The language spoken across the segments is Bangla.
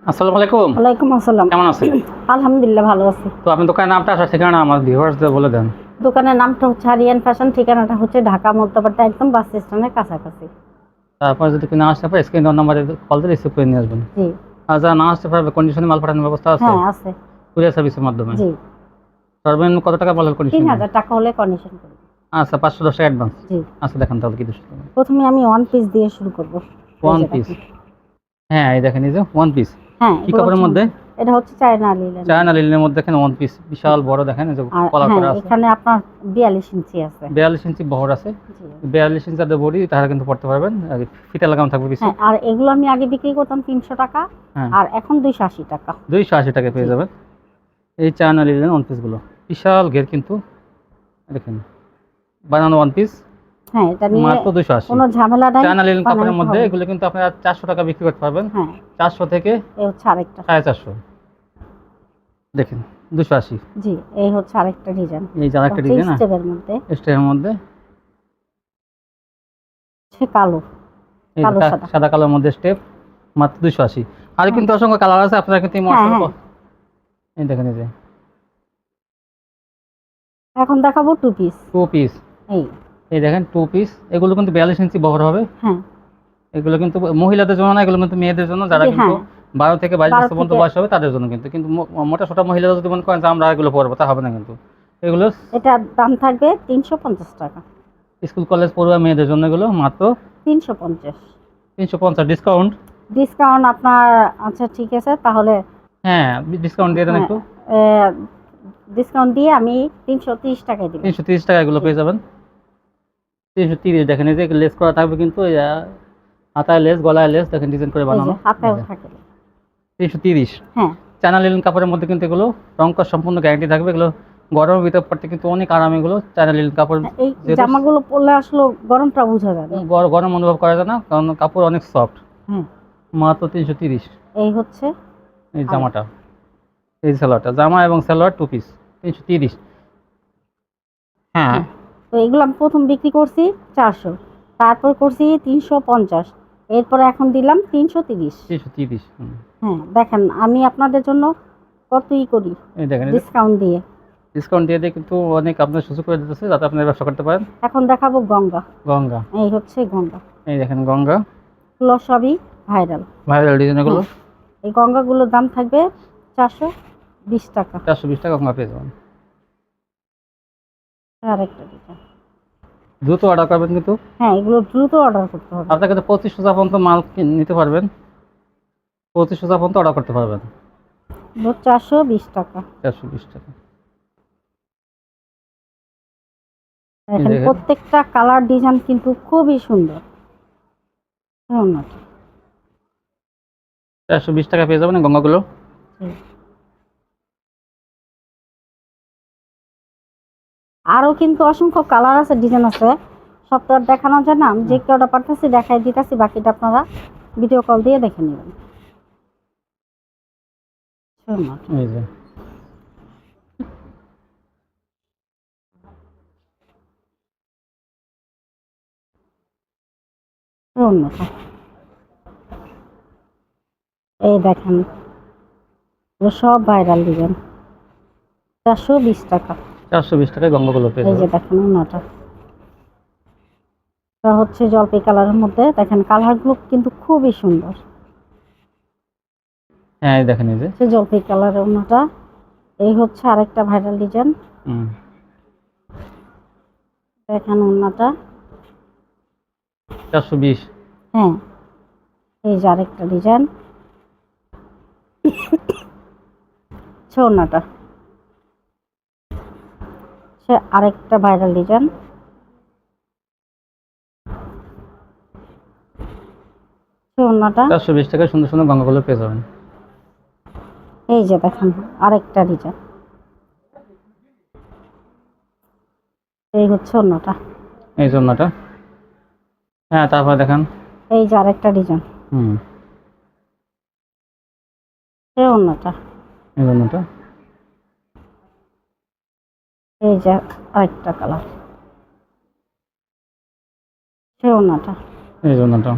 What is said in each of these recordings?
আসসালামু আলাইকুম। ওয়ালাইকুম আসসালাম। কেমন আছেন? আলহামদুলিল্লাহ ভালো আছি। তো আপনার দোকানের নামটা আসার ঠিকানা আমার ভিউয়ার্সদের বলে দেন। দোকানের নামটা হচ্ছে আরিয়ান ফ্যাশন, ঠিকানাটা হচ্ছে ঢাকা মধ্যপাড়া, একদম বাস স্ট্যান্ডের কাছাকাছি। তারপর যদি কেউ না আসতে পারে স্ক্রিন দেওয়ার নাম্বারে কল দিয়ে রিসিভ করে নিয়ে আসবেন। জি। আর যারা না আসতে পারবে কন্ডিশনে মাল পাঠানোর ব্যবস্থা আছে হ্যাঁ আছে। কুরিয়ার সার্ভিসের মাধ্যমে। জি। সর্বনিম্ন কত টাকা মালের কন্ডিশন? 3000 টাকা হলে কন্ডিশন করব। আচ্ছা, 510 টাকা অ্যাডভান্স। জি। আচ্ছা, দেখান তাহলে কি দোষ। প্রথমে আমি ওয়ান পিস দিয়ে শুরু করব। One piece. হ্যাঁ, এই দেখেন, এই যে ওয়ান পিস। হ্যাঁ, কি কাপড়ের মধ্যে? এটা হচ্ছে চায়না লিলেন। চায়না লিনেনের মধ্যে দেখেন ওয়ান পিস বিশাল বড়, দেখেন এই যে কলার হ্যাঁ, করা আছে। এখানে আপনার 42 ইঞ্চি আছে। 42 ইঞ্চি বহর আছে। জি। 42 ইঞ্চি যাদের বডি তারা কিন্তু পড়তে পারবেন। আর ফিতা লাগানো থাকবে পিছে। হ্যাঁ, আর এগুলো আমি আগে বিক্রি করতাম 300 টাকা, হ্যাঁ, আর এখন 280 টাকা। 280 টাকা পেয়ে যাবেন এই চায়না লিনেন ওয়ান পিসগুলো। বিশাল ঘের কিন্তু, দেখেন বানানো ওয়ান পিস হ্যাঁ, এটা নিয়ে মাত্র 280। কোনো ঝামেলা নাই। চায়না লিনেন কাপড়ের বানাইতে মধ্যে হবে। এগুলো কিন্তু আপনারা 400 টাকা বিক্রি করতে পারবেন। হ্যাঁ, 400 থেকে এই হচ্ছে আরেকটা। 450। দেখেন 280। জি, এই হচ্ছে আরেকটা ডিজাইন। এই যে আরেকটা ডিজাইন না, স্টেপের মধ্যে স্টেপের মধ্যে সে কালো এই কালো যে সাদা। সাদা কালোর মধ্যে স্টেপ মাত্র 280। আর কিন্তু অসংখ্য কালার আছে, আপনারা কিন্তু এই হ্যাঁ, মডেল হ্যাঁ। এই দেখেন, এই যে এখন দেখাবো টু পিস। Two piece. এই এই দেখেন টু পিস, এগুলো কিন্তু 42 ইঞ্চি বহর হবে। হ্যাঁ, এগুলো কিন্তু মহিলাদের জন্য না, এগুলো কিন্তু মেয়েদের জন্য, যারা কিন্তু হ্যাঁ 12 থেকে 22 12 বছর পর্যন্ত থেকে। বয়স হবে তাদের জন্য। কিন্তু কিন্তু মোটা সোটা মহিলারা যদি মনে করেন যে আমরা এগুলো পরবো, তা হবে না কিন্তু। এগুলো এটার দাম থাকবে 350 টাকা। স্কুল কলেজ পড়ুয়া মেয়েদের জন্য এগুলো মাত্র 350 350 ডিসকাউন্ট। ডিসকাউন্ট আপনার। আচ্ছা ঠিক আছে তাহলে। হ্যাঁ, ডিসকাউন্ট দিয়ে দেন একটু। ডিসকাউন্ট দিয়ে আমি 330 টাকায় দিব। 330 টাকা এগুলো পেয়ে যাবেন। 330। দেখেন এই যে লেস করা থাকবে কিন্তু, হাতায় লেস, গলায় লেস, দেখেন ডিজাইন করে এই যে বানানো। হাতেও থাকে। 330। হ্যাঁ, চায়না লিনেন কাপড়ের মধ্যে কিন্তু এগুলো রং কস সম্পূর্ণ গ্যারান্টি থাকবে। এগুলো গরমের ভিতর পড়তে কিন্তু অনেক আরাম। এগুলো চায়না লিনেন কাপড় এই যেহেতু জামাগুলো পরলে আসলে গরমটা বোঝা যায় না। গরম অনুভব করা যায় না, কারণ কাপড় অনেক সফট। হ্যাঁ, মাত্র 330। এই হচ্ছে এই জামাটা, এই সালোয়ারটা, জামা এবং সালোয়ার টু পিস 330। হ্যাঁ, হ্যাঁ। তো এগুলো আমি প্রথম বিক্রি করছি 400, তারপর করছি 350, এরপরে এখন দিলাম 330। 330। হ্যাঁ, দেখেন আমি আপনাদের জন্য কতই করি এই দেখেন, ডিসকাউন্ট দিয়ে। ডিসকাউন্ট দিয়ে দিয়ে কিন্তু অনেক আপনার সুযোগ করে দিতেছে যাতে আপনি ব্যবসা করতে পারেন। এখন দেখাবো গঙ্গা। গঙ্গা। এই হচ্ছে গঙ্গা। এই দেখেন গঙ্গা, এগুলো সবই ভাইরাল। ভাইরাল ডিজাইন এগুলো। এই গঙ্গাগুলোর দাম থাকবে 420 টাকা। 420 টাকা গঙ্গা পেয়ে যাবেন। আরেকটা ডিজাইন। দ্রুত অর্ডার করবেন কিন্তু। হ্যাঁ, এগুলো দ্রুত অর্ডার করতে হবে। আপনাকে তো 25,000 পর্যন্ত মাল নিতে পারবেন, 25,000 পর্যন্ত অর্ডার করতে পারবেন। 420 টাকা। 420 টাকা। দেখেন দেখেন। প্রত্যেকটা কালার ডিজাইন কিন্তু খুবই সুন্দর। 420 টাকা পেয়ে যাবেন এই গঙ্গাগুলো। আরো কিন্তু অসংখ্য কালার আছে, ডিজাইন আছে, সব তো আর দেখানো যায় না। আমি যে কটা পাঠাচ্ছি দেখাই দিতেছি, বাকিটা আপনারা ভিডিও কল দিয়ে দেখে নেবেন। এই যে এই দেখেন এগুলো সব ভাইরাল ডিজাইন। 420 টাকা। 420 টাকায় গঙ্গাগুলো পেয়ে এই যে যাবেন। দেখেন অন্যটা, এটা হচ্ছে জলপাই কালারের মধ্যে। দেখেন কালারগুলো কিন্তু খুবই সুন্দর। হ্যাঁ, এই দেখেন, এই যে সে জলপাই কালারের অন্যটা। এই হচ্ছে আরেকটা ভাইরাল ডিজাইন। দেখেন অন্যটা। 420। হ্যাঁ, এই যে আরেকটা ডিজাইন। ওন্নাটা সে আরেকটা ভাইরাল ডিজাইন। ওন্নাটা 420 টাকায় সুন্দর সুন্দর গঙ্গাগুলো পেয়ে যাবেন। এই যে দেখেন আরেকটা ডিজাইন। এই হচ্ছে ওন্নাটা। এই জন্যটা। হ্যাঁ, তারপর দেখেন। এই যে আরেকটা ডিজাইন। এই ওন্নাটা। এই জন্যটা। এই যে আরেকটা কালার। সে ওন্নাটা। এই জন্যটা।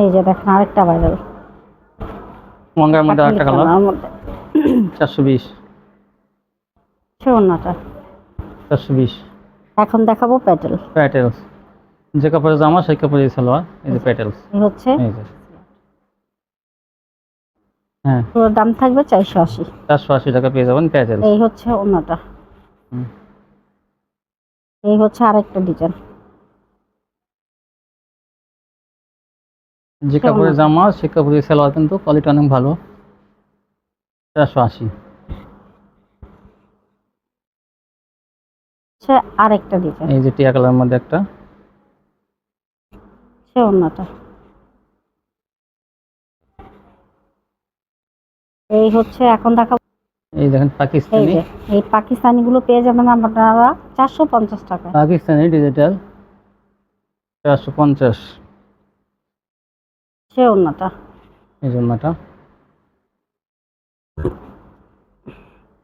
এই যে দেখেন আরেকটা ভাইরাল। মঙ্গার মধ্যে আরেকটা কালার কালার মধ্যে 420 সে ওন্নাটা। 420 এখন দেখাবো প্যাটেল। প্যাটেলস, যে কাপড়ে জামা সেই কাপড়ে সালোয়ার, এই যে প্যাটেলস, এই হচ্ছে এই যে হ্যাঁ পুরো দাম থাকবে 480। 480 টাকা পেয়ে যাবেন প্যাটেলস। এই হচ্ছে ওন্নাটা। এই হচ্ছে আরেকটা ডিজাইন। যে কাপড়ে জামা সে কাপড়ে সালোয়ার কিন্তু কোয়ালিটি অনেক ভালো। 480। হচ্ছে আরেকটা ডিজাইন। এই যে টিয়া কালার মধ্যে একটা, সে ওন্নাটা। এই হচ্ছে এখন দেখাবো, এই দেখেন এই পাকিস্তানি, যে এই পাকিস্তানি গুলো পেয়ে যাবেন আপনারা 450 টাকায়। পাকিস্তানি ডিজিটাল 450। সে ওন্নাটা। এই জন্যটা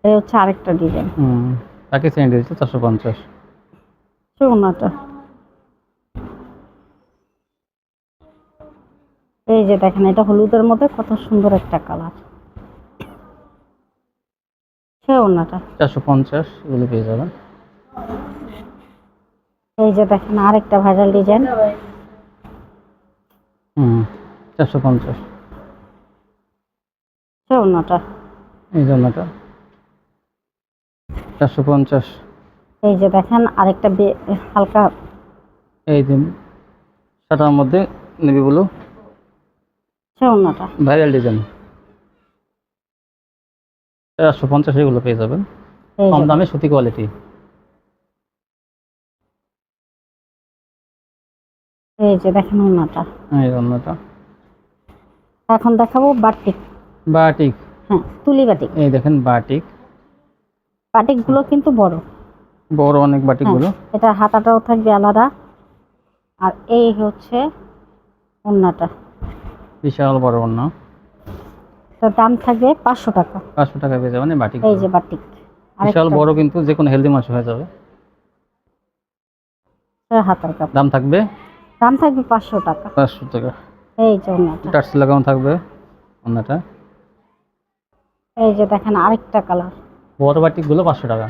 এই হচ্ছে আরেকটা ডিজাইন। পাকিস্তানি ডিজিটাল 450। সে ওন্নাটা। এই যে দেখেন এটা হলুদের মধ্যে কত সুন্দর একটা কালার। সে ওন্নাটা। 450 এগুলো পেয়ে যাবেন। এই যে দেখেন আরেকটা ভাইরাল ডিজাইন। 450। সে ওন্নাটা। এই জন্যটা 450। এই যে দেখেন আরেকটা হালকা, এই যে সাদার মধ্যে নেভি ব্লু সে ওন্নাটা। ভাইরাল ডিজাইন 450 এগুলো পেয়ে যাবেন এই কম যে দামে, সুতি কোয়ালিটি। এই যে দেখেন ওন্নাটা। এই জন্যটা এখন দেখাবো বাটিক। বাটিক, হ্যাঁ তুলি বাটিক। এই দেখেন বাটিক, বাটিক গুলো কিন্তু বড়, বড় অনেক বাটিক হ্যাঁ, গুলো। এটা হাতাটাও থাকবে আলাদা। আর এই হচ্ছে ওন্নাটা। বিশাল বড় অন্য, তার দাম থাকবে 500 টাকা। 500 টাকা পেয়ে যাবেন এই বাটিক। এই যে বাটিক বিশাল আরেকটা, বড়, কিন্তু যে কোনো হেলদি মাছ হয়ে যাবে। হাতার কাপড়। দাম থাকবে দাম থাকবে 500 টাকা। 500 টাকা। এই যে ওন্নাটা। টার্সি লাগানো থাকবে অন্যটা। এই যে দেখেন আরেকটা কালার। বড় বাটিক গুলো 500 টাকা।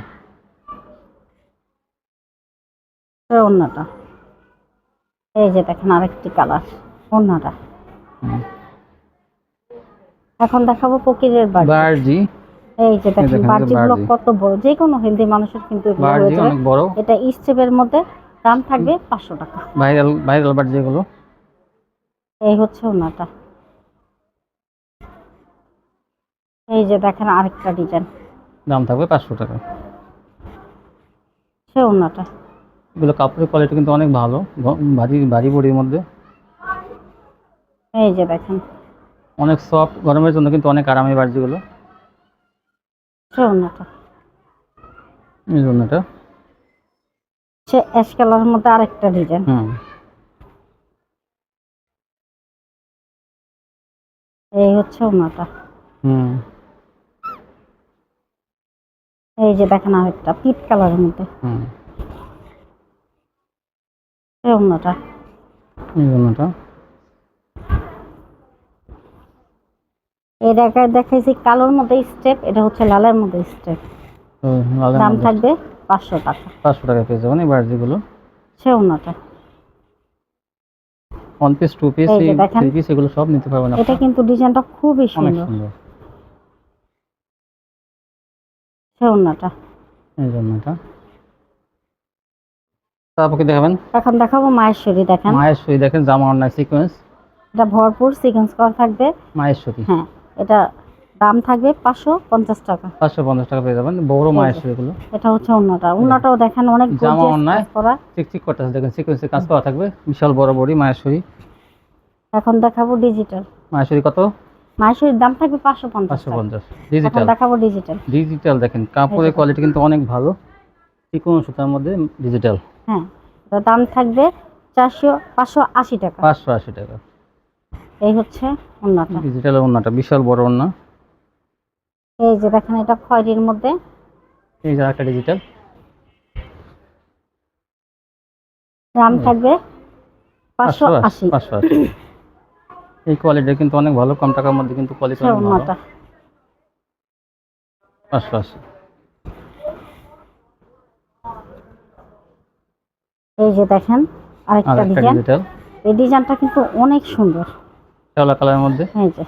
ওন্নাটা। এই যে দেখেন আরেকটি কালার ওন্নাটা। এখন দেখাবো কোকিলের বাড়ি। বার্জি, এই যে দেখেন দেখেন বার্জিগুলো বার্জি। কত বড়, যে কোনো হেলদি মানুষের কিন্তু এগুলো হয়ে বার্জি যাবে। অনেক বড়, এটা স্টেপের মধ্যে, দাম থাকবে 500 টাকা। ভাইরাল ভাইরাল বার্জি যেগুলো। এই হচ্ছে ওন্নাটা। এই যে দেখেন আরেকটা ডিজাইন। দাম থাকবে 500 টাকা। সে ওন্নাটা। এগুলো কাপড়ের কোয়ালিটি কিন্তু অনেক ভালো, ভারী ভারী বডির মধ্যে, এই যে দেখেন অনেক সফট, গরমের জন্য কিন্তু অনেক আরামী বার্জিগুলো। সে ওন্নাটা। এই জন্য এটা সে অ্যাশ কালারের মধ্যে আরেকটা ডিজাইন। এই হচ্ছে ওন্নাটা। হুম এই যে দেখেন আরেকটা পিট কালারের মধ্যে, হুম এই ওন্নাটা। এই জন্য এটা এই জায়গায় দেখাইছি কালোর মধ্যে স্টেপ, এটা হচ্ছে লালের মধ্যে স্টেপ। দাম থাকবে 500 টাকা। 500 টাকা পেয়ে যাবেন এই বার্জিগুলো। সে ওন্নাটা। ওয়ান পিস, টু পিস, এই যে দেখেন, থ্রি পিস এগুলো সব নিতে পারবেন এটা আপনারা। কিন্তু ডিজাইনটা খুবই অনেক সুন্দর। সুন্দর সে ওন্নাটা। এই জন্য এটা। তারপর কি দেখাবেন? এখন দেখাবো মায়েশ্বরী। দেখেন মাহেশ্বরী, দেখেন জামা অন্যায় সিকোয়েন্স, এটা ভরপুর সিকোয়েন্স করা থাকবে। মাহেশ্বরী হ্যাঁ, এটা দাম থাকবে 550 টাকা। 550 টাকা পেয়ে যাবেন বড় এই যে, মাহেশ্বরী গুলো। এটা হচ্ছে ওন্নাটা। ওন্নাটাও দেখেন অনেক জামা গর্জিয়াস অন্যায় কাজ করা। চিকচিক করতেছে, দেখেন সিকোয়েন্সে কাজ করা থাকবে, বিশাল বড় বডি মাহেশ্বরী। এখন দেখাবো ডিজিটাল। মাহেশ্বরী কত? মায়েশ্বরীর দাম থাকবে 550 টাকা। 550। এখন ডিজিটাল, দেখাবো ডিজিটাল। ডিজিটাল দেখেন কাপড়ের কোয়ালিটি কিন্তু অনেক ভালো, চিকন সুতার মধ্যে ডিজিটাল। হ্যাঁ, এটার দাম থাকবে 580 টাকা। 580 টাকা। এই হচ্ছে ওন্নাটা। ডিজিটালের ওন্নাটা বিশাল বড় ওন্না। এই যে দেখেন এটা খয়েরির মধ্যে, এই যে একটা ডিজিটাল, দাম থাকবে 580। 580। এই কোয়ালিটি কিন্তু অনেক ভালো, কম টাকার মধ্যে কিন্তু কোয়ালিটি সে অনেক ভালো। ওন্নাটা। 580। এই যে দেখেন আর আরেকটা একটা ডিজাইন। ডিজিটাল এই ডিজাইনটা কিন্তু অনেক সুন্দর। শ্যাওলা কালারের মধ্যে। এই যে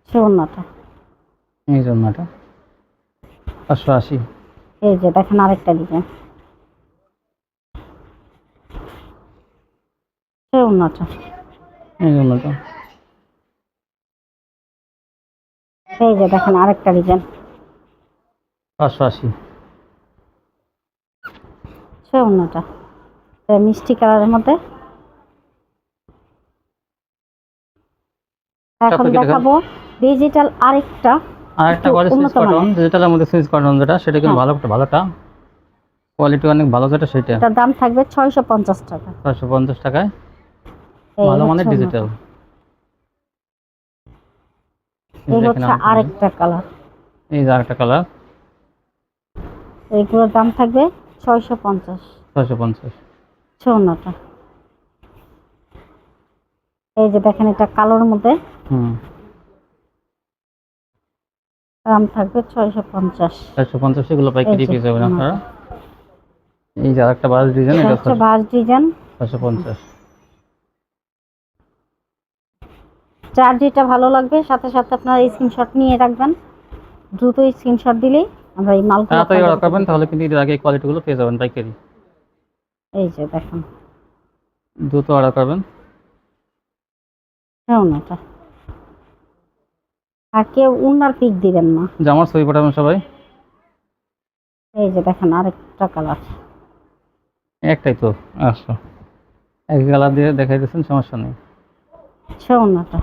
সে ওন্নাটা। এই জন্যটা 580। এই যে দেখেন আরেকটা ডিজাইন, সে ওন্নাটা। এই জন্যটা এই যে দেখেন আরেকটা ডিজাইন, 580। সে ওন্নাটা। মিষ্টি কালারের মধ্যে। এখন তারপর কি দেখান? দেখাবো ডিজিটাল আরেকটা আর একটা একটু কোয়ালিটি সুইচ উন্নত কটন, মানের। ডিজিটালের মধ্যে সুইচ কটন যেটা, সেটা কিন্তু হ্যাঁ। ভালোটা কোয়ালিটি অনেক ভালো, যেটা সেটা এটার দাম থাকবে 650 টাকা। 550 টাকায় এই ভালো হচ্ছে মানের ডিজিটাল। ওন্নাটা। এই হচ্ছে আরেকটা কালার। এই যে আরেকটা কালার, এইগুলোর দাম থাকবে 650। 650। সে ওন্নাটা। এই যে দেখেন এটা কালোর মধ্যে, হুম, দাম থাকবে 650। 650 এগুলো এই পাইকারি যে পেয়ে যাবেন ওন্নাটা। আপনারা। এই যে আরেকটা বাস ডিজাইন, এটা এটা হচ্ছে বাস ডিজাইন। 650। যার যেটা ভালো লাগবে সাথে সাথে আপনারা স্ক্রিনশট নিয়ে রাখবেন। দ্রুত স্ক্রিনশট দিলেই আমরা এই মালগুলো তাড়াতাড়ি অর্ডার আপনাদেরকে করবেন, দিতে তাহলে পারবো। কিন্তু এর আগে কোয়ালিটিগুলো পেয়ে যাবেন পাইকারি। এই যে দেখেন দ্রুত অর্ডার করবেন। ওন্নাটা। আর কেউ উন্নার পিক দিবেন না। জামার ছবি পাঠাবেন সবাই। এই যে দেখেন আরেকটা কালার, একটাই তো, আচ্ছা, এক কালার দিয়ে দেখাই দিচ্ছেন, সমস্যা নেই। সে ওন্নাটা।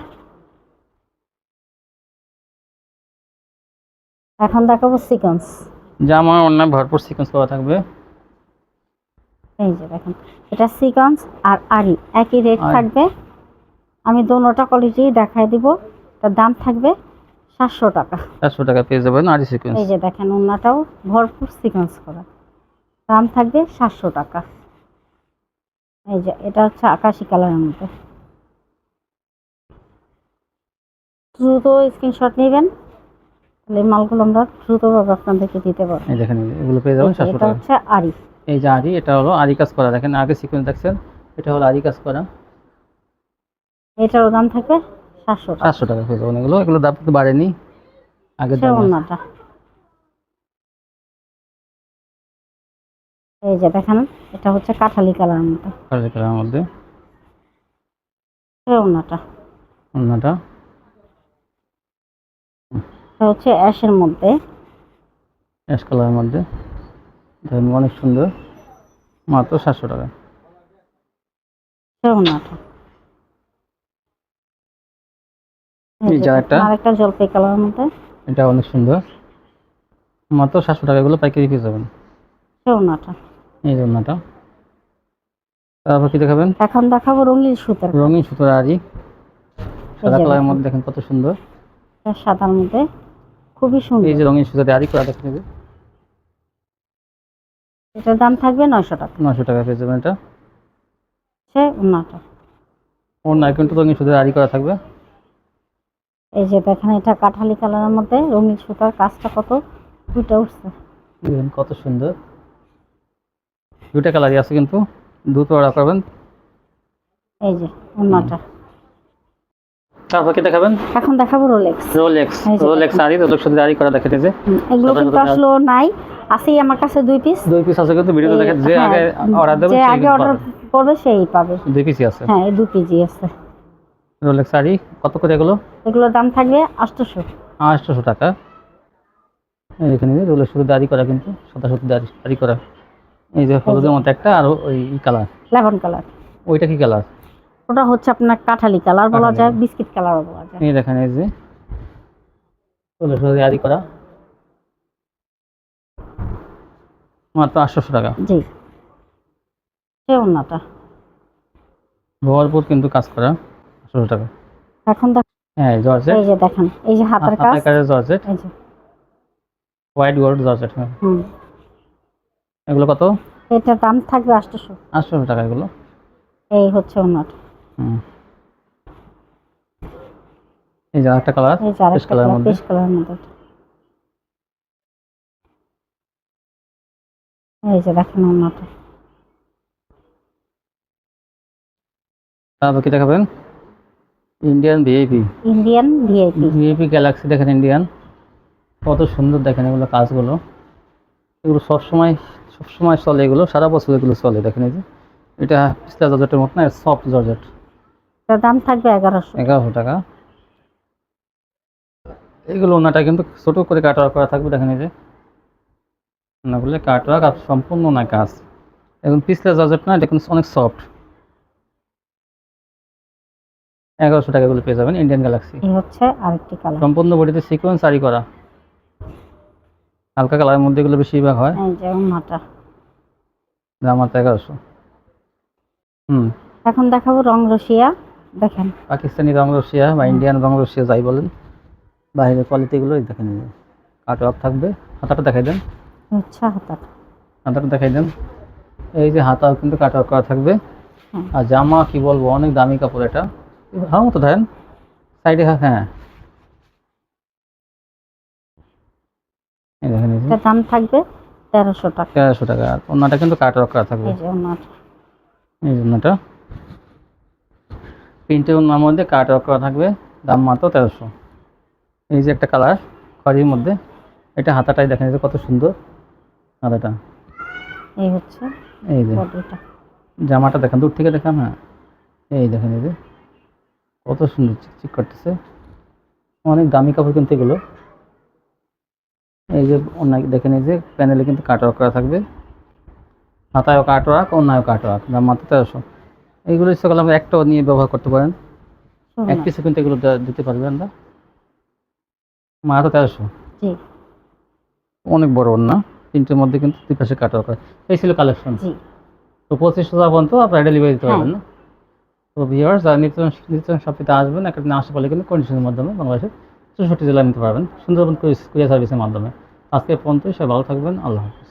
এখন দেখাবো সিকোয়েন্স। জামা অন্য ভরপুর সিকোয়েন্স করা থাকবে। এই যে দেখেন এটা সিকোয়েন্স আর আরি একই রেট আর থাকবে। আমি দোনোটা কোয়ালিটি দেখাই দিব। তার দাম থাকবে 700 টাকা। 400 টাকা পেয়ে যাবেন আরি সিকোয়েন্স। এই যে দেখেন ওন্নাটাও ভরপুর সিকোয়েন্স করা, দাম থাকবে 700 টাকা। এই যে এটা হচ্ছে আকাশি কালারের মধ্যে। দ্রুত স্ক্রিনশট নেবেন, তাহলে এই মালগুলো আমরা দ্রুতভাবে আপনাদেরকে দিতে পারবো। এই দেখেন, এগুলো পেয়ে যাবেন এই যে 700 এটা টাকা। হচ্ছে আরি। এই যে আরি, এটা হলো আরি কাজ করা, দেখেন আগে সিকোয়েন্স দেখছেন, এটা হলো আরি কাজ করা। এটারও দাম থাকবে 700 টাকা। 700 টাকা পেয়ে যাবেন। এগুলো দাম কিন্তু বাড়েনি, আগের সে দামই আছে। ওন্নাটা। এই যে দেখেন এটা হচ্ছে কাঠালি কালারের মধ্যে। কালার কালারের মধ্যে সে ওন্নাটা। অন্যটা এটা হচ্ছে অ্যাশের মধ্যে। অ্যাশ কালারের মধ্যে, দেখেন অনেক সুন্দর, মাত্র 700 টাকা। সে ওন্নাটা। এই এই যে যে দেখেন আরেকটা জলপাই কালারের মধ্যে। এটা অনেক সুন্দর, মাত্র 700 টাকা, এগুলো পাইকারি পেয়ে যাবেন। সে ওন্নাটা। এই জন্যটা। তারপর কি দেখাবেন? এখন দেখাবো রঙিন সুতার কাজ। রঙিন সুতোর আরি, এই সাদা যে কালারের দেখেন মধ্যে, দেখেন কত সুন্দর। এটা সাদার মধ্যে খুবই এই সুন্দর। যে রঙিন সুতোতে আরি করা, দেখেন এই যে এটার দাম থাকবে 900 টাকা। 900 টাকা পেয়ে যাবেন এটা। সে ওন্নাটা। ওর নাই কিন্তু রঙিন সুতোতে আরি করা থাকবে। এই যে দেখেন এটা কাঠালি কালারের মধ্যে রঙিন সুতার কাজটা কত ফুটে উঠছে। দেখেন কত সুন্দর, দুইটা কালারই আছে কিন্তু, দ্রুত অর্ডার করবেন। এই যে ওন্নাটা। তারপর কি দেখাবেন? এখন দেখাবো রোলেক্স। রোলেক্স, এই যে রোলেক্স আরি, রোলেক্স সুতোতে আরি করা, দেখেন এই যে এগুলো সাদা কিন্তু সুতোতে আসলে নাই, আছেই আমার কাছে 2 পিস। 2 পিস আছে কিন্তু ভিডিওতে দেখেন, যে হ্যাঁ, আগে অর্ডার দেবেন যে সেই আগে কিন্তু অর্ডার পাবেন। করবে সেই পাবে। 2 পিসই আছে। হ্যাঁ এই 2 কেজি আছে। রোলেক্স আরি কত করে এগুলো? এগুলোর দাম থাকবে 800। 800 টাকা। এই দেখেন, এই যে রোলেক্স সুতোতে আরি করা, কিন্তু সাদা সুতোতে আরি করা। এই যে হলুদের মতো একটা, আর ওই কালার, লেমন কালার। ওইটা কি কালার? ওটা হচ্ছে আপনার কাঠালি কালার বলা কাঠালি যায়, কালার। বিস্কিট কালারও বলা যায়। এই দেখেন, এই যে রোলেক্স সুতোতে আরি করা, মাত্র 800 টাকা। জি সে ওন্নাটা। ভরপুর কিন্তু কাজ করা, 800 টাকা। এখন দেখ হ্যাঁ জর্জেট, এই যে দেখেন এই যে হাতের কাজ। হাতের কাজের জর্জেট, এই যে হোয়াইট গোল্ড জর্জেট। হ্যাঁ, হুম এগুলো কত? এটার দাম থাকবে 800। 800 টাকা এগুলো। এই হচ্ছে ওনার। হুম। এই যে আরেকটা কালার, এই যে পেস্ট আরেকটা কালারের কালার, মধ্যে। পেস্ট কালারের মধ্যে এটা। এই যে দেখেন ওনাটা। তারপর কি দেখাবেন? Indian VIP. Indian VIP. VIP Galaxy দেখেন ইন্ডিয়ান, কত সুন্দর দেখেন এগুলো কাজগুলো। এগুলো সবসময় চলে, এগুলো সারা বছর এগুলো চলে। দেখেন এই যে এটা পিছলা জর্জেটের মতো না, সফট জর্জেট। এটার দাম থাকবে 1100। 1100 টাকা। এগুলো ওনাটা কিন্তু ছোট করে কাটওয়ার্ক করা থাকবে, দেখেন এই যে ওনাগুলো কাটওয়ার্ক আর সম্পূর্ণ না কাজ। এখন পিছলা জর্জেট না, এটা কিন্তু অনেক সফট। 1100 টাকা এগুলো পেয়ে যাবেন ইন্ডিয়ান গ্যালাক্সি। এই হচ্ছে আরেকটি কালার। সম্পূর্ণ বডিতে সিকোয়েন্স আরি করা, হালকা কালারের মধ্যে এগুলো বেশিরভাগ হয়। এই যে ওনাটা। দাম মাত্র 1100। হুম। এখন দেখাবো রং রসিয়া। দেখেন পাকিস্তানি রং রসিয়া বা ইন্ডিয়ান রং রসিয়া যাই বলেন, বাইরের কোয়ালিটিগুলো দেখে নিন। কাটওয়ার্ক থাকবে। হাতাটা দেখাই দেন, এই হচ্ছে হাতাটা। হাতাটা দেখাই দেন। এই যে হাতাও কিন্তু কাটওয়ার্ক করা থাকবে। হ্যাঁ। আর জামা কি বলবো, অনেক দামি কাপড় এটা। ভালো মতো ধরেন সাইডে, হ্যাঁ এই দেখেন এই যে এটার দাম থাকবে 1300 টাকা। 1300 টাকা। আর ওনাটা কিন্তু কাটওয়ার্ক করা থাকবে। এই যে ওনাটা। এই যে ওনাটা প্রিন্টের ওনার মধ্যে কাটওয়ার্ক করা থাকবে, দাম মাত্র 1300। এই যে একটা কালার খয়েরির মধ্যে, এটা হাতাটাই দেখেন এই যে কত সুন্দর হাতাটা। এই হচ্ছে এই যে বডিটা। জামাটা দেখেন দূর থেকে দেখান, হ্যাঁ এই দেখেন এই যে কত সুন্দর চিকচিক করতেছে। অনেক দামি কাপড় কিন্তু এগুলো। এই যে অন্য দেখেন এই যে প্যানেলে কিন্তু কাটওয়ার্ক করা থাকবে, হাতায়ও কাটওয়ার্ক, অন্যায়ও কাটওয়ার্ক, দাম মাত্র 1300। এইগুলো ইচ্ছা করলে আমরা একটাও নিয়ে ব্যবহার করতে পারেন, এক পিসে কিন্তু এগুলো দিতে পারবেন না, মাত্র 1300। জি অনেক বড় ওড়না, তিনটের মধ্যে কিন্তু দুই পাশে কাটওয়ার্ক করা। এই ছিল কালেকশন। জি। তো 2500 টাকা পর্যন্ত আপনারা ডেলিভারি দিতে পারবেন না। তো ভিউয়ার্স যারা নিত্য শপিতে আসবেন, একটা দিন আসতে পারলে কিন্তু কন্ডিশনের মাধ্যমে বাংলাদেশের 64 জেলায় নিতে পারবেন, সুন্দরবন কুরিয়ার সার্ভিসের মাধ্যমে। আজকে পর্যন্ত সবাই ভালো থাকবেন, আল্লাহ হাফিজ।